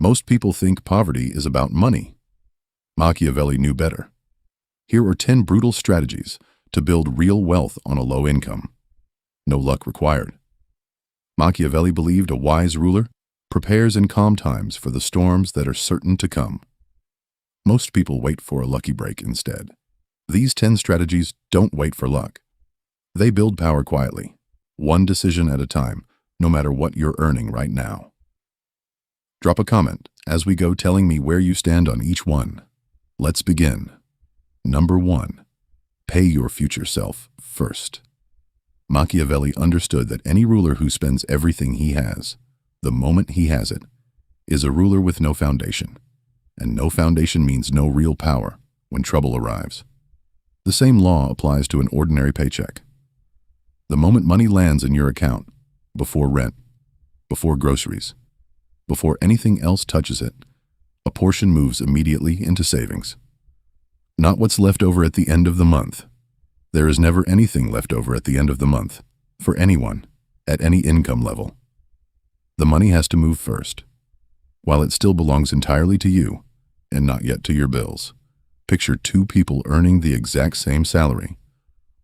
Most people think poverty is about money. Machiavelli knew better. Here are 10 brutal strategies to build real wealth on a low income. No luck required. Machiavelli believed a wise ruler prepares in calm times for the storms that are certain to come. Most people wait for a lucky break instead. These 10 strategies don't wait for luck. They build power quietly, one decision at a time, no matter what you're earning right now. Drop a comment as we go telling me where you stand on each one. Let's begin. Number 1. Pay your future self first. Machiavelli understood that any ruler who spends everything he has, the moment he has it, is a ruler with no foundation. And no foundation means no real power when trouble arrives. The same law applies to an ordinary paycheck. The moment money lands in your account, before rent, before groceries, before anything else touches it, a portion moves immediately into savings. Not what's left over at the end of the month. There is never anything left over at the end of the month, for anyone, at any income level. The money has to move first. While it still belongs entirely to you, and not yet to your bills. Picture 2 people earning the exact same salary.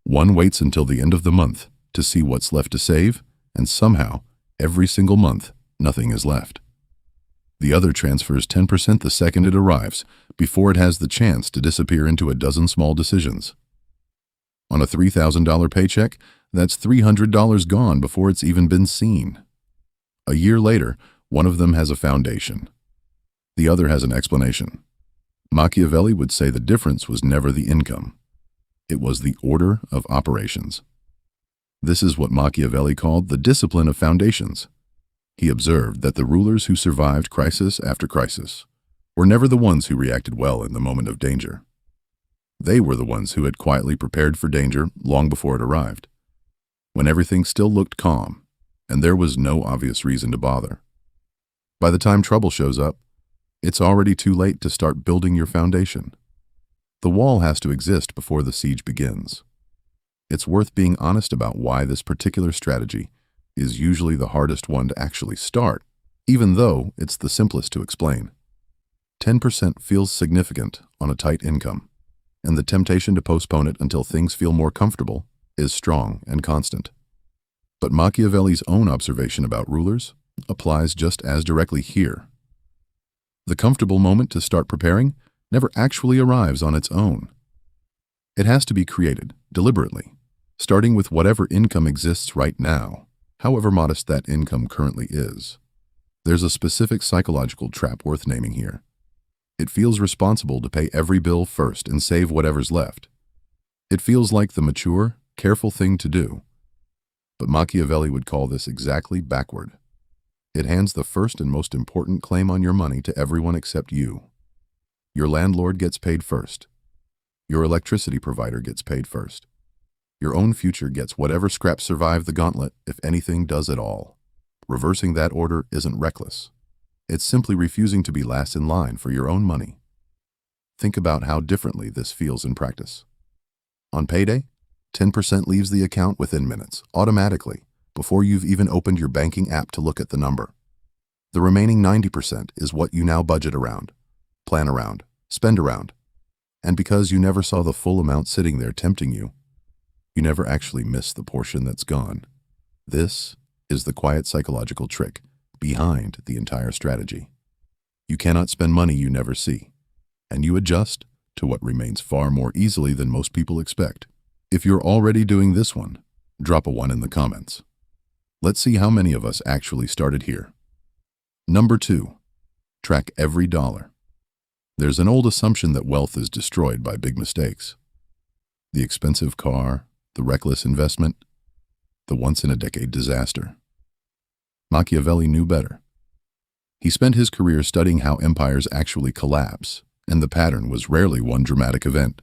One waits until the end of the month to see what's left to save, and somehow, every single month, nothing is left. The other transfers 10% the second it arrives, before it has the chance to disappear into a dozen small decisions. On a $3,000 paycheck, that's $300 gone before it's even been seen. A year later, one of them has a foundation. The other has an explanation. Machiavelli would say the difference was never the income. It was the order of operations. This is what Machiavelli called the discipline of foundations. He observed that the rulers who survived crisis after crisis were never the ones who reacted well in the moment of danger. They were the ones who had quietly prepared for danger long before it arrived, when everything still looked calm and there was no obvious reason to bother. By the time trouble shows up, it's already too late to start building your foundation. The wall has to exist before the siege begins. It's worth being honest about why this particular strategy is usually the hardest one to actually start, even though it's the simplest to explain. 10% feels significant on a tight income, and the temptation to postpone it until things feel more comfortable is strong and constant. But Machiavelli's own observation about rulers applies just as directly here. The comfortable moment to start preparing never actually arrives on its own. It has to be created, deliberately, starting with whatever income exists right now, however modest that income currently is. There's a specific psychological trap worth naming here. It feels responsible to pay every bill first and save whatever's left. It feels like the mature, careful thing to do. But Machiavelli would call this exactly backward. It hands the first and most important claim on your money to everyone except you. Your landlord gets paid first. Your electricity provider gets paid first. Your own future gets whatever scraps survive the gauntlet, if anything does at all. Reversing that order isn't reckless. It's simply refusing to be last in line for your own money. Think about how differently this feels in practice. On payday, 10% leaves the account within minutes, automatically, before you've even opened your banking app to look at the number. The remaining 90% is what you now budget around, plan around, spend around. And because you never saw the full amount sitting there tempting you, you never actually miss the portion that's gone. This is the quiet psychological trick behind the entire strategy. You cannot spend money you never see, and you adjust to what remains far more easily than most people expect. If you're already doing this one, drop a 1 in the comments. Let's see how many of us actually started here. Number 2, track every dollar. There's an old assumption that wealth is destroyed by big mistakes. The expensive car, the reckless investment, the once-in-a-decade disaster. Machiavelli knew better. He spent his career studying how empires actually collapse, and the pattern was rarely one dramatic event.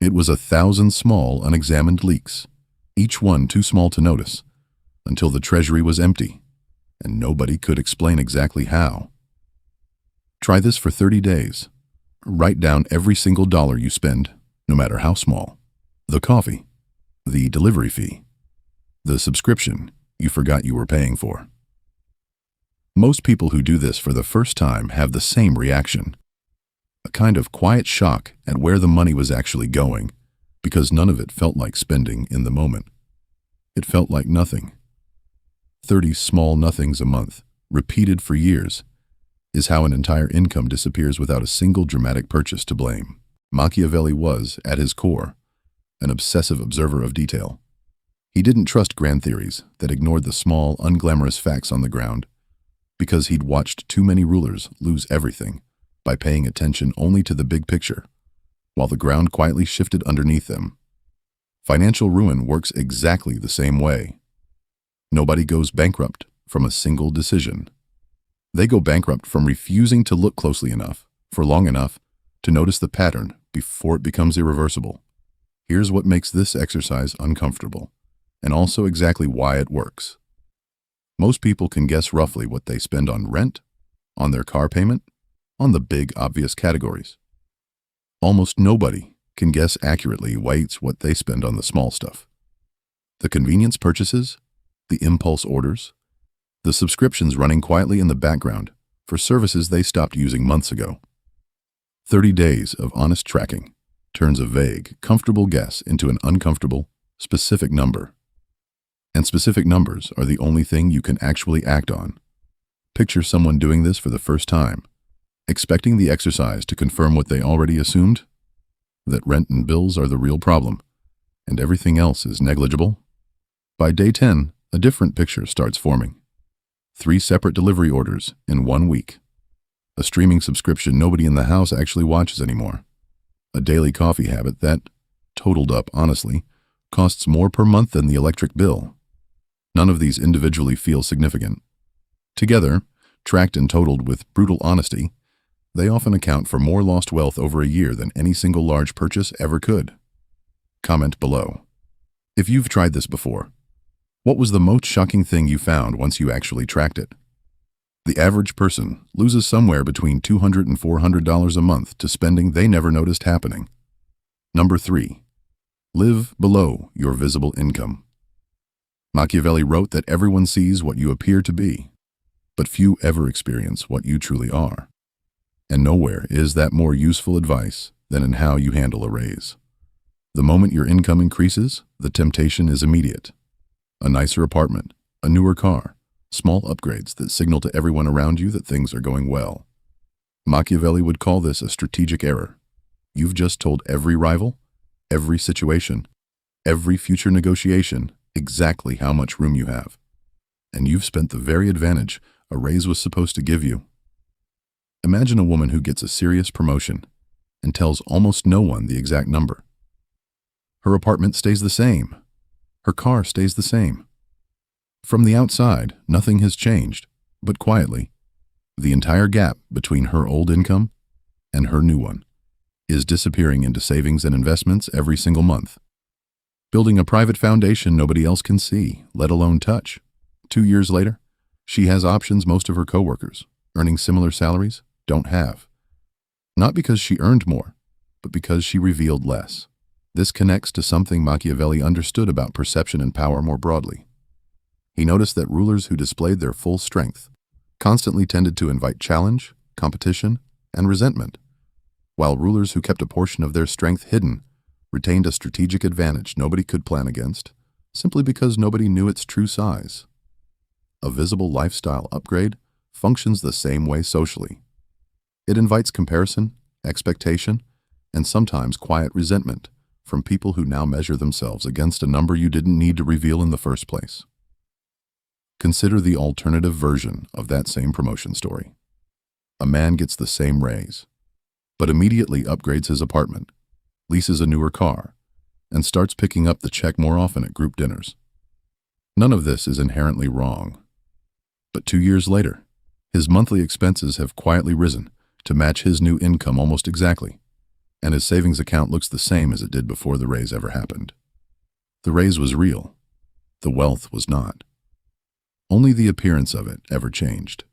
It was 1,000 small, unexamined leaks, each one too small to notice, until the treasury was empty, and nobody could explain exactly how. Try this for 30 days. Write down every single dollar you spend, no matter how small. The coffee, the delivery fee, the subscription you forgot you were paying for. Most people who do this for the first time have the same reaction, a kind of quiet shock at where the money was actually going, because none of it felt like spending in the moment. It felt like nothing. 30 small nothings a month, repeated for years, is how an entire income disappears without a single dramatic purchase to blame. Machiavelli was, at his core, an obsessive observer of detail. He didn't trust grand theories that ignored the small, unglamorous facts on the ground, because he'd watched too many rulers lose everything by paying attention only to the big picture, while the ground quietly shifted underneath them. Financial ruin works exactly the same way. Nobody goes bankrupt from a single decision. They go bankrupt from refusing to look closely enough, for long enough, to notice the pattern before it becomes irreversible. Here's what makes this exercise uncomfortable, and also exactly why it works. Most people can guess roughly what they spend on rent, on their car payment, on the big, obvious categories. Almost nobody can guess accurately what they spend on the small stuff. The convenience purchases, the impulse orders, the subscriptions running quietly in the background for services they stopped using months ago. 30 days of honest tracking turns a vague, comfortable guess into an uncomfortable, specific number. And specific numbers are the only thing you can actually act on. Picture someone doing this for the first time, expecting the exercise to confirm what they already assumed, that rent and bills are the real problem, and everything else is negligible. By day 10, a different picture starts forming. 3 separate delivery orders in 1 week. A streaming subscription nobody in the house actually watches anymore. A daily coffee habit that, totaled up honestly, costs more per month than the electric bill. None of these individually feel significant. Together, tracked and totaled with brutal honesty, they often account for more lost wealth over a year than any single large purchase ever could. Comment below. If you've tried this before, what was the most shocking thing you found once you actually tracked it? The average person loses somewhere between $200 and $400 a month to spending they never noticed happening. Number 3. Live below your visible income. Machiavelli wrote that everyone sees what you appear to be, but few ever experience what you truly are. And nowhere is that more useful advice than in how you handle a raise. The moment your income increases, the temptation is immediate. A nicer apartment, a newer car, small upgrades that signal to everyone around you that things are going well. Machiavelli would call this a strategic error. You've just told every rival, every situation, every future negotiation exactly how much room you have. And you've spent the very advantage a raise was supposed to give you. Imagine a woman who gets a serious promotion and tells almost no one the exact number. Her apartment stays the same. Her car stays the same. From the outside, nothing has changed, but quietly, the entire gap between her old income and her new one is disappearing into savings and investments every single month. Building a private foundation nobody else can see, let alone touch. 2 years later, she has options most of her coworkers, earning similar salaries, don't have. Not because she earned more, but because she revealed less. This connects to something Machiavelli understood about perception and power more broadly. He noticed that rulers who displayed their full strength constantly tended to invite challenge, competition, and resentment, while rulers who kept a portion of their strength hidden retained a strategic advantage nobody could plan against, simply because nobody knew its true size. A visible lifestyle upgrade functions the same way socially. It invites comparison, expectation, and sometimes quiet resentment from people who now measure themselves against a number you didn't need to reveal in the first place. Consider the alternative version of that same promotion story. A man gets the same raise, but immediately upgrades his apartment, leases a newer car, and starts picking up the check more often at group dinners. None of this is inherently wrong. But 2 years later, his monthly expenses have quietly risen to match his new income almost exactly, and his savings account looks the same as it did before the raise ever happened. The raise was real. The wealth was not. Only the appearance of it ever changed.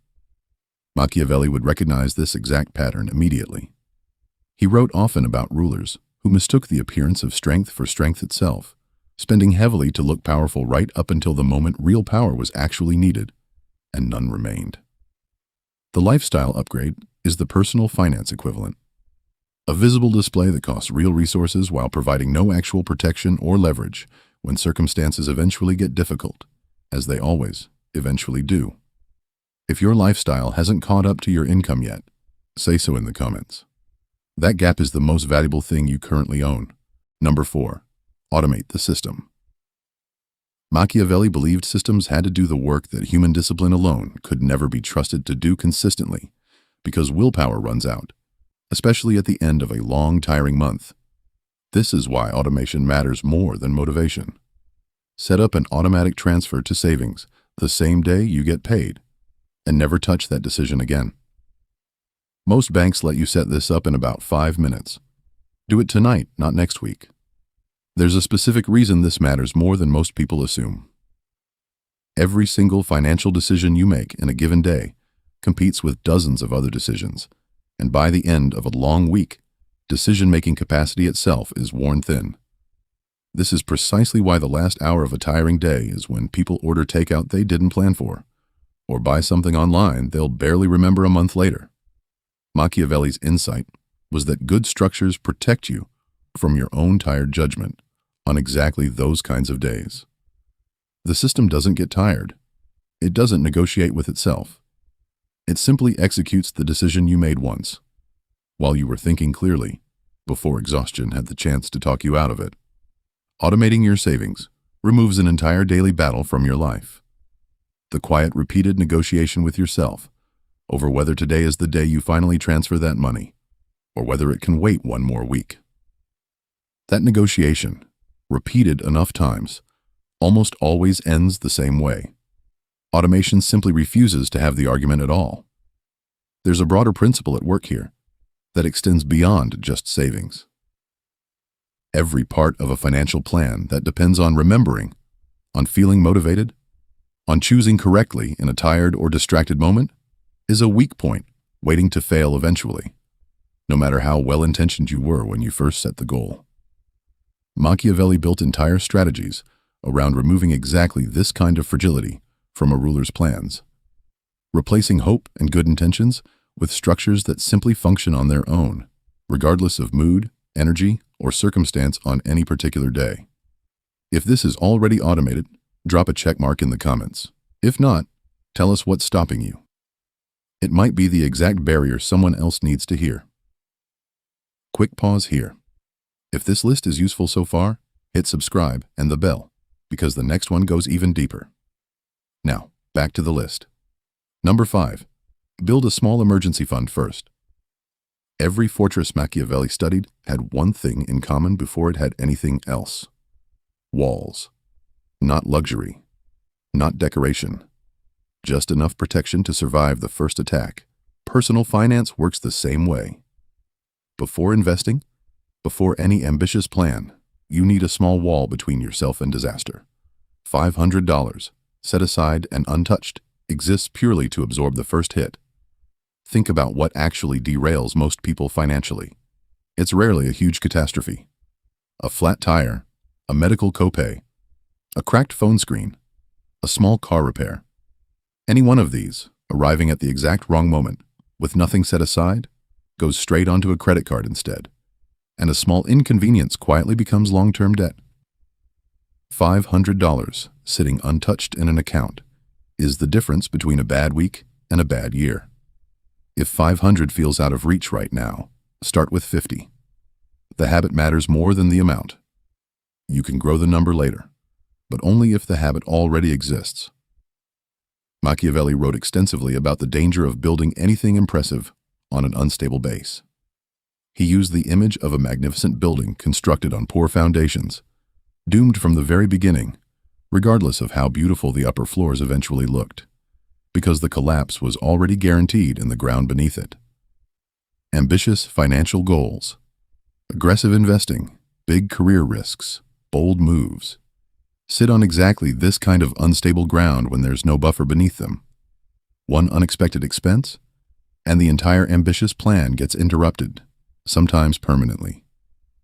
Machiavelli would recognize this exact pattern immediately. He wrote often about rulers who mistook the appearance of strength for strength itself, spending heavily to look powerful right up until the moment real power was actually needed, and none remained. The lifestyle upgrade is the personal finance equivalent. A visible display that costs real resources while providing no actual protection or leverage when circumstances eventually get difficult, as they always eventually do. If your lifestyle hasn't caught up to your income yet, say so in the comments. That gap is the most valuable thing you currently own. Number 4. Automate the system. Machiavelli believed systems had to do the work that human discipline alone could never be trusted to do consistently, because willpower runs out, especially at the end of a long, tiring month. This is why automation matters more than motivation. Set up an automatic transfer to savings the same day you get paid, and never touch that decision again. Most banks let you set this up in about 5 minutes. Do it tonight, not next week. There's a specific reason this matters more than most people assume. Every single financial decision you make in a given day competes with dozens of other decisions, and by the end of a long week, decision-making capacity itself is worn thin. This is precisely why the last hour of a tiring day is when people order takeout they didn't plan for, or buy something online they'll barely remember a month later. Machiavelli's insight was that good structures protect you from your own tired judgment on exactly those kinds of days. The system doesn't get tired. It doesn't negotiate with itself. It simply executes the decision you made once, while you were thinking clearly, before exhaustion had the chance to talk you out of it. Automating your savings removes an entire daily battle from your life. The quiet, repeated negotiation with yourself over whether today is the day you finally transfer that money, or whether it can wait one more week. That negotiation, repeated enough times, almost always ends the same way. Automation simply refuses to have the argument at all. There's a broader principle at work here that extends beyond just savings. Every part of a financial plan that depends on remembering, on feeling motivated, on choosing correctly in a tired or distracted moment, is a weak point waiting to fail eventually, no matter how well-intentioned you were when you first set the goal. Machiavelli built entire strategies around removing exactly this kind of fragility from a ruler's plans, replacing hope and good intentions with structures that simply function on their own, regardless of mood, energy, or circumstance on any particular day. If this is already automated, drop a check mark in the comments. If not, tell us what's stopping you. It might be the exact barrier someone else needs to hear. Quick pause here. If this list is useful so far, hit subscribe and the bell, because the next one goes even deeper. Now, back to the list. Number 5. Build a small emergency fund first. Every fortress Machiavelli studied had one thing in common before it had anything else. Walls. Not luxury. Not decoration. Just enough protection to survive the first attack. Personal finance works the same way. Before investing, before any ambitious plan, you need a small wall between yourself and disaster. $500, set aside and untouched, exists purely to absorb the first hit. Think about what actually derails most people financially. It's rarely a huge catastrophe. A flat tire, a medical copay, a cracked phone screen, a small car repair. Any one of these, arriving at the exact wrong moment, with nothing set aside, goes straight onto a credit card instead, and a small inconvenience quietly becomes long-term debt. $500 sitting untouched in an account is the difference between a bad week and a bad year. If 500 feels out of reach right now, start with 50. The habit matters more than the amount. You can grow the number later, but only if the habit already exists. Machiavelli wrote extensively about the danger of building anything impressive on an unstable base. He used the image of a magnificent building constructed on poor foundations, doomed from the very beginning, regardless of how beautiful the upper floors eventually looked, because the collapse was already guaranteed in the ground beneath it. Ambitious financial goals, aggressive investing, big career risks, bold moves, sit on exactly this kind of unstable ground when there's no buffer beneath them. One unexpected expense, and the entire ambitious plan gets interrupted, sometimes permanently,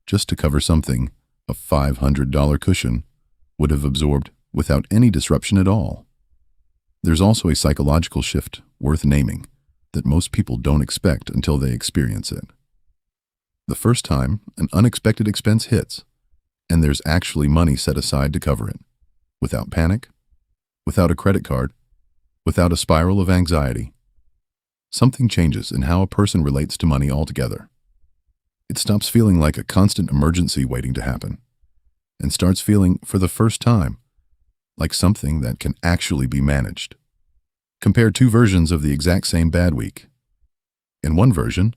just to cover something a $500 cushion would have absorbed without any disruption at all. There's also a psychological shift worth naming that most people don't expect until they experience it. The first time an unexpected expense hits, and there's actually money set aside to cover it, without panic, without a credit card, without a spiral of anxiety, something changes in how a person relates to money altogether. It stops feeling like a constant emergency waiting to happen, and starts feeling, for the first time, like something that can actually be managed. Compare two versions of the exact same bad week. In one version,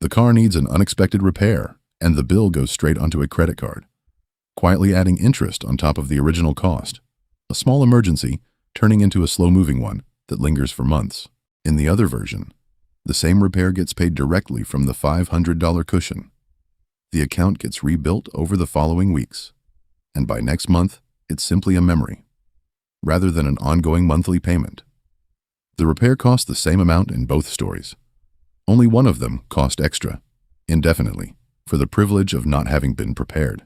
the car needs an unexpected repair, and the bill goes straight onto a credit card, quietly adding interest on top of the original cost, a small emergency turning into a slow-moving one that lingers for months. In the other version, the same repair gets paid directly from the $500 cushion. The account gets rebuilt over the following weeks, and by next month, it's simply a memory, rather than an ongoing monthly payment. The repair cost the same amount in both stories. Only one of them cost extra, indefinitely, for the privilege of not having been prepared.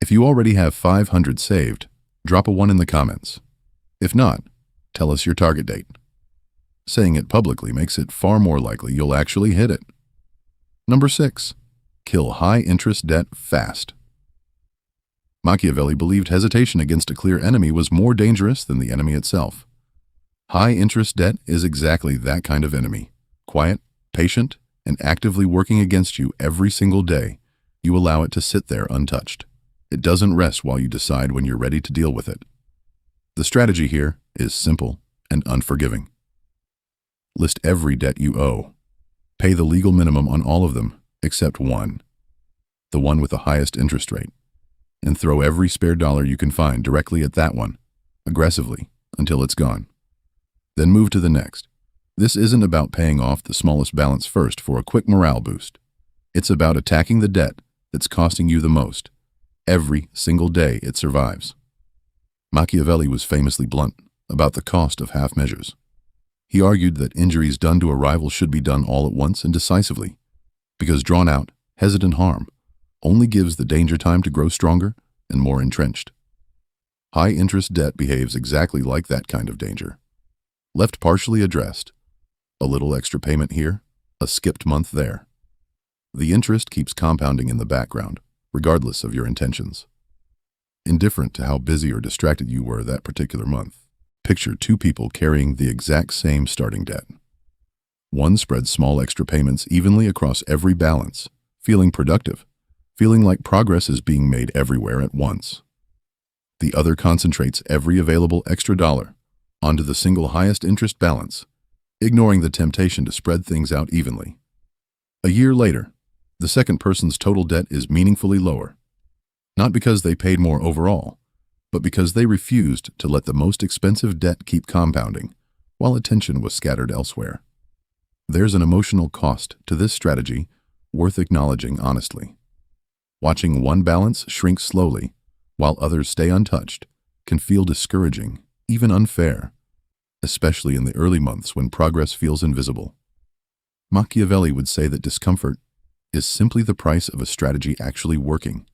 If you already have 500 saved, drop a 1 in the comments. If not, tell us your target date. Saying it publicly makes it far more likely you'll actually hit it. Number 6. Kill high-interest debt fast. Machiavelli believed hesitation against a clear enemy was more dangerous than the enemy itself. High-interest debt is exactly that kind of enemy. Quiet, patient, and actively working against you every single day. You allow it to sit there untouched. It doesn't rest while you decide when you're ready to deal with it. The strategy here is simple and unforgiving. List every debt you owe. Pay the legal minimum on all of them, except one, the one with the highest interest rate, and throw every spare dollar you can find directly at that one, aggressively, until it's gone. Then move to the next. This isn't about paying off the smallest balance first for a quick morale boost. It's about attacking the debt that's costing you the most, every single day it survives. Machiavelli was famously blunt about the cost of half measures. He argued that injuries done to a rival should be done all at once and decisively, because drawn-out, hesitant harm only gives the danger time to grow stronger and more entrenched. High-interest debt behaves exactly like that kind of danger. Left partially addressed, a little extra payment here, a skipped month there. The interest keeps compounding in the background, regardless of your intentions. Indifferent to how busy or distracted you were that particular month, picture two people carrying the exact same starting debt. One spreads small extra payments evenly across every balance, feeling productive, feeling like progress is being made everywhere at once. The other concentrates every available extra dollar onto the single highest interest balance, ignoring the temptation to spread things out evenly. A year later, the second person's total debt is meaningfully lower, not because they paid more overall, but because they refused to let the most expensive debt keep compounding while attention was scattered elsewhere. There's an emotional cost to this strategy worth acknowledging honestly. Watching one balance shrink slowly while others stay untouched can feel discouraging, even unfair, especially in the early months when progress feels invisible. Machiavelli would say that discomfort is simply the price of a strategy actually working,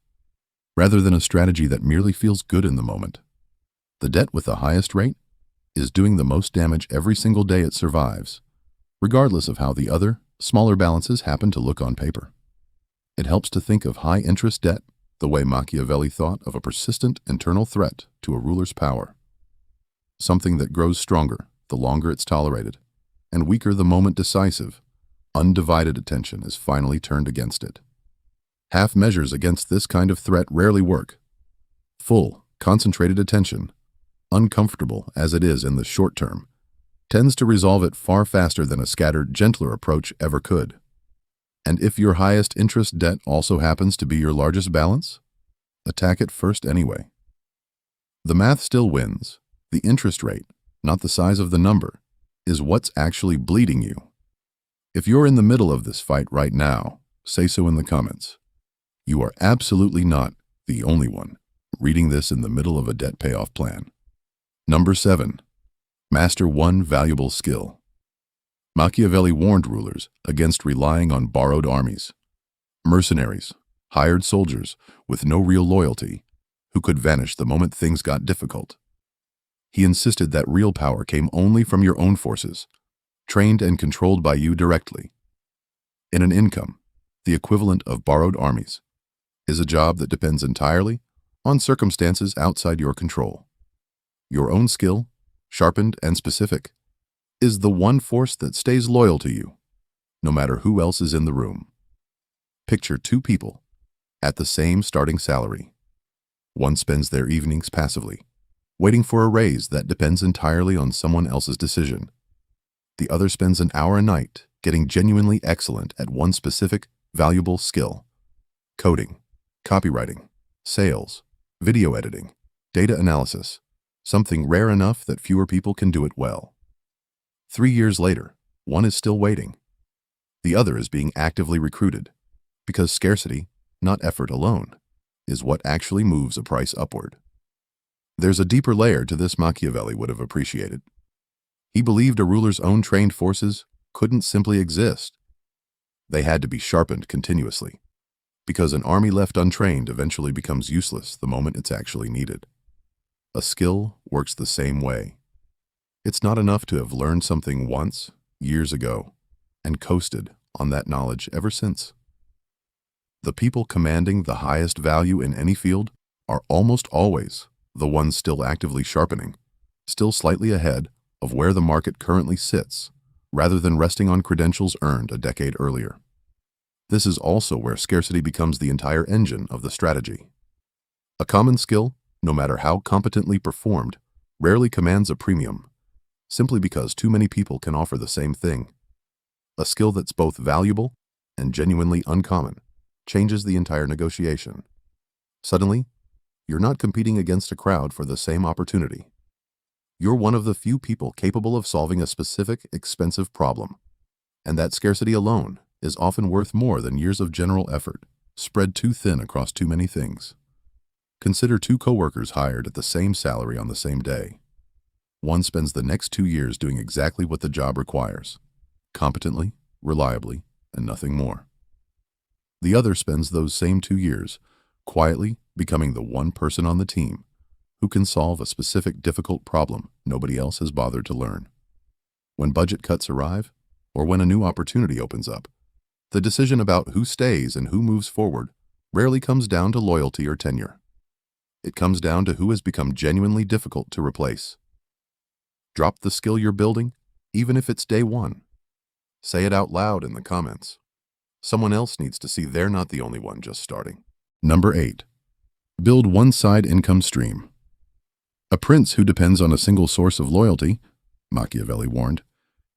rather than a strategy that merely feels good in the moment. The debt with the highest rate is doing the most damage every single day it survives, regardless of how the other, smaller balances happen to look on paper. It helps to think of high-interest debt the way Machiavelli thought of a persistent internal threat to a ruler's power. Something that grows stronger the longer it's tolerated, and weaker the moment decisive, undivided attention is finally turned against it. Half measures against this kind of threat rarely work. Full, concentrated attention, uncomfortable as it is in the short term, tends to resolve it far faster than a scattered, gentler approach ever could. And if your highest interest debt also happens to be your largest balance, attack it first anyway. The math still wins. The interest rate, not the size of the number, is what's actually bleeding you. If you're in the middle of this fight right now, say so in the comments. You are absolutely not the only one reading this in the middle of a debt payoff plan. Number 7. Master one valuable skill. Machiavelli warned rulers against relying on borrowed armies, mercenaries, hired soldiers with no real loyalty, who could vanish the moment things got difficult. He insisted that real power came only from your own forces, trained and controlled by you directly. In an income, the equivalent of borrowed armies, is a job that depends entirely on circumstances outside your control. Your own skill, sharpened and specific, is the one force that stays loyal to you, no matter who else is in the room. Picture two people at the same starting salary. One spends their evenings passively, waiting for a raise that depends entirely on someone else's decision. The other spends an hour a night getting genuinely excellent at one specific, valuable skill: coding, copywriting, sales, video editing, data analysis, something rare enough that fewer people can do it well. 3 years later, one is still waiting. The other is being actively recruited, because scarcity, not effort alone, is what actually moves a price upward. There's a deeper layer to this Machiavelli would have appreciated. He believed a ruler's own trained forces couldn't simply exist. They had to be sharpened continuously, because an army left untrained eventually becomes useless the moment it's actually needed. A skill works the same way. It's not enough to have learned something once, years ago, and coasted on that knowledge ever since. The people commanding the highest value in any field are almost always the ones still actively sharpening, still slightly ahead of where the market currently sits, rather than resting on credentials earned a decade earlier. This is also where scarcity becomes the entire engine of the strategy. A common skill, no matter how competently performed, rarely commands a premium, simply because too many people can offer the same thing. A skill that's both valuable and genuinely uncommon changes the entire negotiation. Suddenly, you're not competing against a crowd for the same opportunity. You're one of the few people capable of solving a specific, expensive problem, and that scarcity alone is often worth more than years of general effort, spread too thin across too many things. Consider two coworkers hired at the same salary on the same day. One spends the next 2 years doing exactly what the job requires, competently, reliably, and nothing more. The other spends those same 2 years quietly becoming the one person on the team who can solve a specific difficult problem nobody else has bothered to learn. When budget cuts arrive, or when a new opportunity opens up, the decision about who stays and who moves forward rarely comes down to loyalty or tenure. It comes down to who has become genuinely difficult to replace. Drop the skill you're building, even if it's day one. Say it out loud in the comments. Someone else needs to see they're not the only one just starting. Number 8. Build one side income stream. A prince who depends on a single source of loyalty, Machiavelli warned,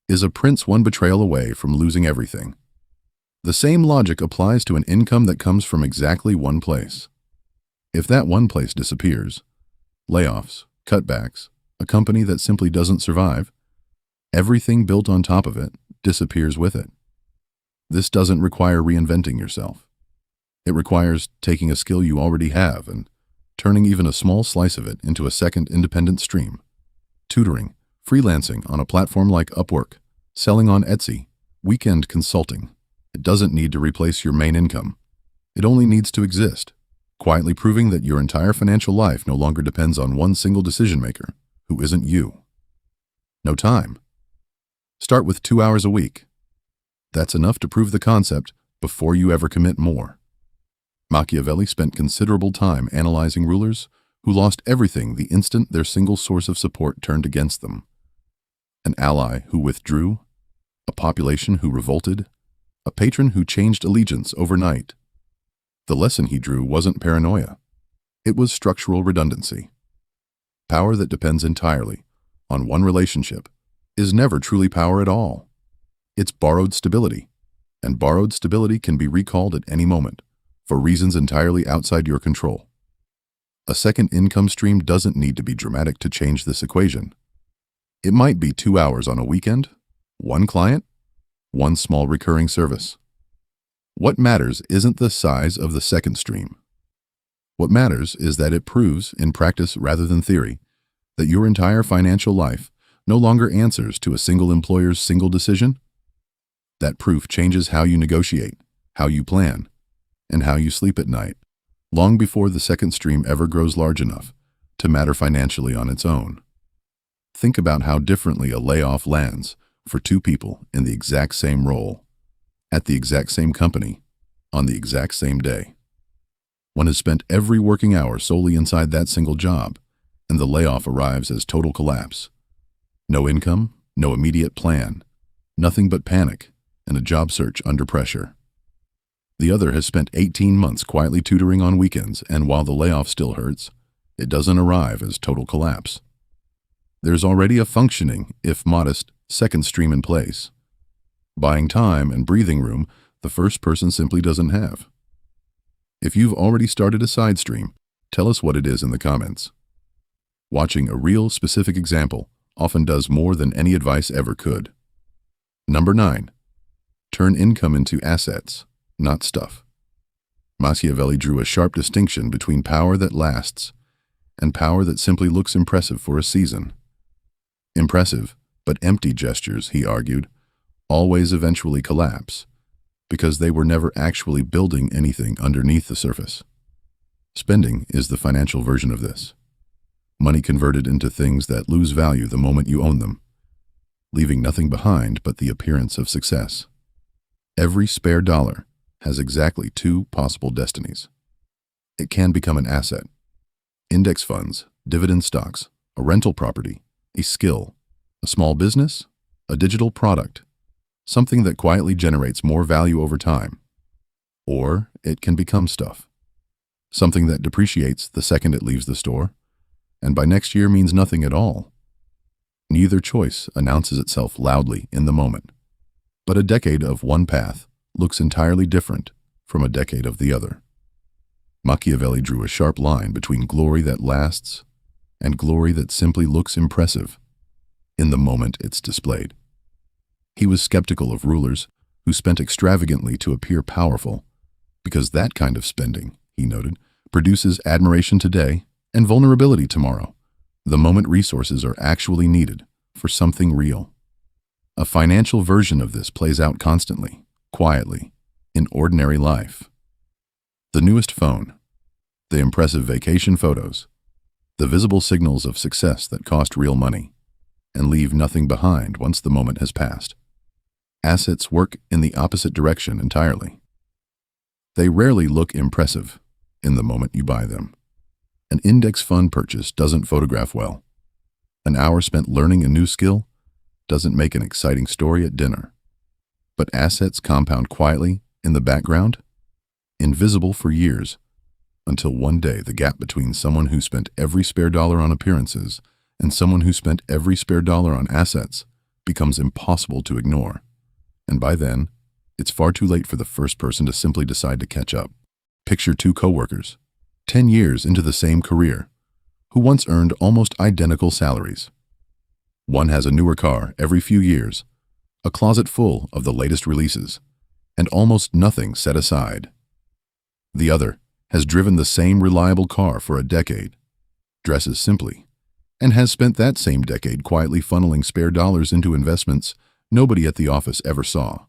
is a prince one betrayal away from losing everything. The same logic applies to an income that comes from exactly one place. If that one place disappears, layoffs, cutbacks, a company that simply doesn't survive, everything built on top of it disappears with it. This doesn't require reinventing yourself. It requires taking a skill you already have and turning even a small slice of it into a second independent stream. Tutoring, freelancing on a platform like Upwork, selling on Etsy, weekend consulting. It doesn't need to replace your main income. It only needs to exist, quietly proving that your entire financial life no longer depends on one single decision maker who isn't you. No time. Start with 2 hours a week. That's enough to prove the concept before you ever commit more. Machiavelli spent considerable time analyzing rulers who lost everything the instant their single source of support turned against them. An ally who withdrew, a population who revolted, a patron who changed allegiance overnight. The lesson he drew wasn't paranoia. It was structural redundancy. Power that depends entirely on one relationship is never truly power at all. It's borrowed stability, and borrowed stability can be recalled at any moment for reasons entirely outside your control. A second income stream doesn't need to be dramatic to change this equation. It might be 2 hours on a weekend, one client, one small recurring service. What matters isn't the size of the second stream. What matters is that it proves, in practice rather than theory, that your entire financial life no longer answers to a single employer's single decision. That proof changes how you negotiate, how you plan, and how you sleep at night, long before the second stream ever grows large enough to matter financially on its own. Think about how differently a layoff lands for two people in the exact same role, at the exact same company, on the exact same day. One has spent every working hour solely inside that single job, and the layoff arrives as total collapse. No income, no immediate plan, nothing but panic, and a job search under pressure. The other has spent 18 months quietly tutoring on weekends, and while the layoff still hurts, it doesn't arrive as total collapse. There's already a functioning, if modest, second stream in place. Buying time and breathing room the first person simply doesn't have. If you've already started a side stream, tell us what it is in the comments. Watching a real specific example often does more than any advice ever could. Number 9. Turn income into assets, not stuff. Machiavelli drew a sharp distinction between power that lasts and power that simply looks impressive for a season. Impressive, but empty gestures, he argued, always eventually collapse because they were never actually building anything underneath the surface. Spending is the financial version of this. Money converted into things that lose value the moment you own them, leaving nothing behind but the appearance of success. Every spare dollar has exactly two possible destinies. It can become an asset. Index funds, dividend stocks, a rental property, a skill, a small business, a digital product, something that quietly generates more value over time. Or it can become stuff. Something that depreciates the second it leaves the store, and by next year means nothing at all. Neither choice announces itself loudly in the moment, but a decade of one path looks entirely different from a decade of the other. Machiavelli drew a sharp line between glory that lasts and glory that simply looks impressive in the moment it's displayed. He was skeptical of rulers who spent extravagantly to appear powerful, because that kind of spending, he noted, produces admiration today and vulnerability tomorrow, the moment resources are actually needed for something real. A financial version of this plays out constantly, quietly, in ordinary life. The newest phone, the impressive vacation photos, the visible signals of success that cost real money and leave nothing behind once the moment has passed. Assets work in the opposite direction entirely. They rarely look impressive in the moment you buy them. An index fund purchase doesn't photograph well. An hour spent learning a new skill doesn't make an exciting story at dinner. But assets compound quietly in the background, invisible for years, until one day the gap between someone who spent every spare dollar on appearances and someone who spent every spare dollar on assets becomes impossible to ignore. And by then, it's far too late for the first person to simply decide to catch up. Picture two coworkers, 10 years into the same career, who once earned almost identical salaries. One has a newer car every few years, a closet full of the latest releases, and almost nothing set aside. The other has driven the same reliable car for a decade, dresses simply, and has spent that same decade quietly funneling spare dollars into investments nobody at the office ever saw.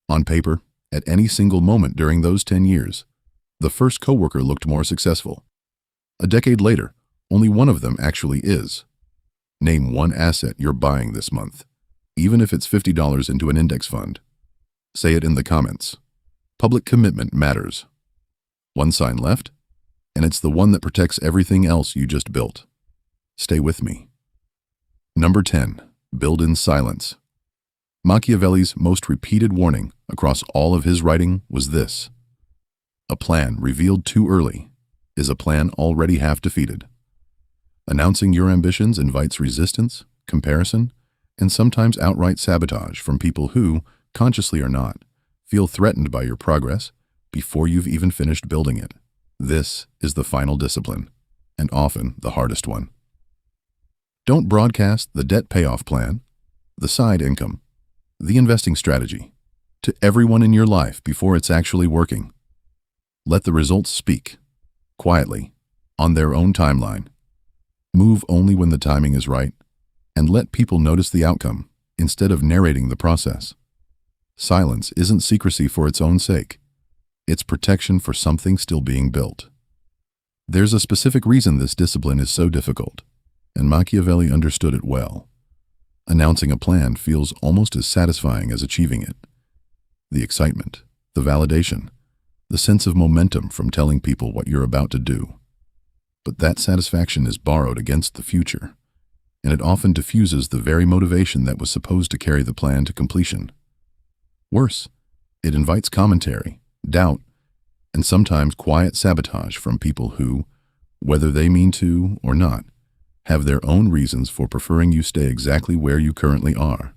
On paper, at any single moment during those 10 years, the first coworker looked more successful. A decade later, only one of them actually is. Name one asset you're buying this month, even if it's $50 into an index fund. Say it in the comments. Public commitment matters. One sign left, and it's the one that protects everything else you just built. Stay with me. Number 10. Build in silence. Machiavelli's most repeated warning across all of his writing was this: a plan revealed too early is a plan already half defeated. Announcing your ambitions invites resistance, comparison, and sometimes outright sabotage from people who, consciously or not, feel threatened by your progress before you've even finished building it. This is the final discipline, and often the hardest one. Don't broadcast the debt payoff plan, the side income, the investing strategy to everyone in your life before it's actually working. Let the results speak, quietly, on their own timeline. Move only when the timing is right, and let people notice the outcome instead of narrating the process. Silence isn't secrecy for its own sake. It's protection for something still being built. There's a specific reason this discipline is so difficult, and Machiavelli understood it well. Announcing a plan feels almost as satisfying as achieving it. The excitement, the validation, the sense of momentum from telling people what you're about to do. But that satisfaction is borrowed against the future, and it often diffuses the very motivation that was supposed to carry the plan to completion. Worse, it invites commentary, doubt, and sometimes quiet sabotage from people who, whether they mean to or not, have their own reasons for preferring you stay exactly where you currently are.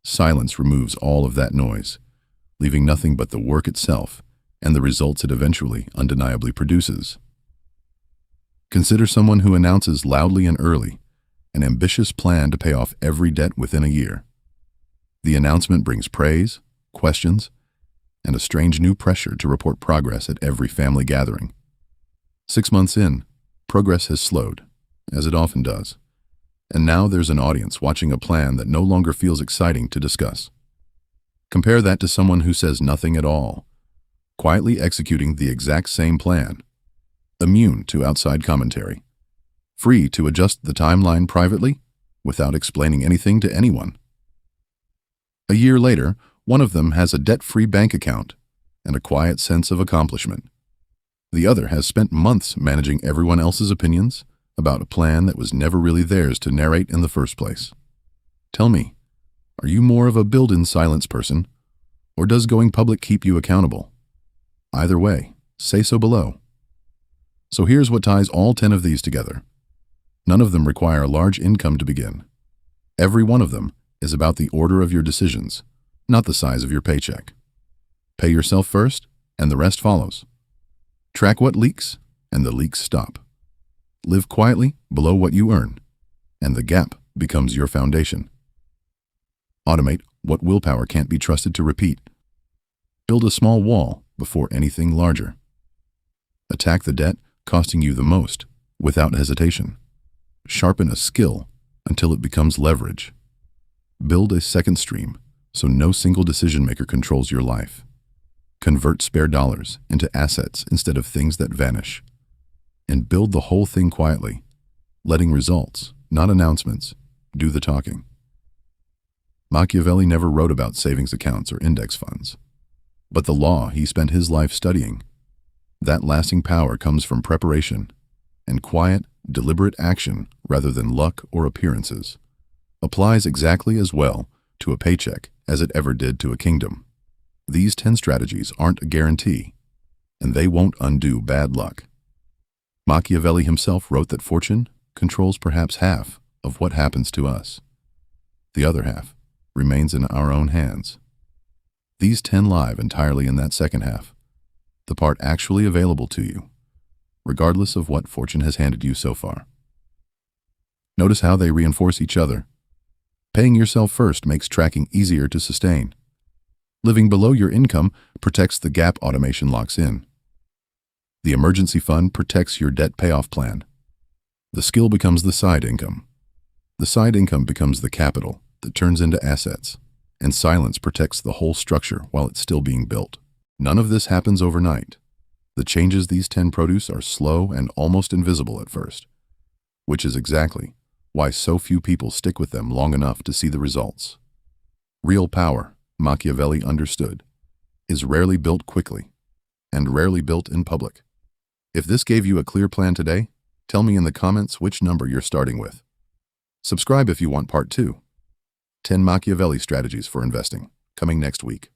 Silence removes all of that noise, leaving nothing but the work itself and the results it eventually undeniably produces. Consider someone who announces loudly and early an ambitious plan to pay off every debt within a year. The announcement brings praise, questions, and a strange new pressure to report progress at every family gathering. 6 months in, progress has slowed, as it often does, and now there's an audience watching a plan that no longer feels exciting to discuss. Compare that to someone who says nothing at all, quietly executing the exact same plan, immune to outside commentary, free to adjust the timeline privately without explaining anything to anyone. A year later, one of them has a debt-free bank account and a quiet sense of accomplishment. The other has spent months managing everyone else's opinions about a plan that was never really theirs to narrate in the first place. Tell me, are you more of a build-in-silence person, or does going public keep you accountable? Either way, say so below. So here's what ties all 10 of these together. None of them require a large income to begin. Every one of them is about the order of your decisions, not the size of your paycheck. Pay yourself first, and the rest follows. Track what leaks, and the leaks stop. Live quietly below what you earn, and the gap becomes your foundation. Automate what willpower can't be trusted to repeat. Build a small wall before anything larger. Attack the debt costing you the most without hesitation. Sharpen a skill until it becomes leverage. Build a second stream so no single decision-maker controls your life. Convert spare dollars into assets instead of things that vanish. And build the whole thing quietly, letting results, not announcements, do the talking. Machiavelli never wrote about savings accounts or index funds, but the law he spent his life studying. That lasting power comes from preparation and quiet, deliberate action rather than luck or appearances. Applies exactly as well to a paycheck as it ever did to a kingdom. These 10 strategies aren't a guarantee, and they won't undo bad luck. Machiavelli himself wrote that fortune controls perhaps half of what happens to us. The other half remains in our own hands. These 10 live entirely in that second half, the part actually available to you, regardless of what fortune has handed you so far. Notice how they reinforce each other. Paying yourself first makes tracking easier to sustain. Living below your income protects the gap automation locks in. The emergency fund protects your debt payoff plan. The skill becomes the side income. The side income becomes the capital that turns into assets, and silence protects the whole structure while it's still being built. None of this happens overnight. The changes these 10 produce are slow and almost invisible at first, which is exactly why so few people stick with them long enough to see the results. Real power, Machiavelli understood, is rarely built quickly and rarely built in public. If this gave you a clear plan today, tell me in the comments which number you're starting with. Subscribe if you want part 2. 10 Machiavelli strategies for investing, coming next week.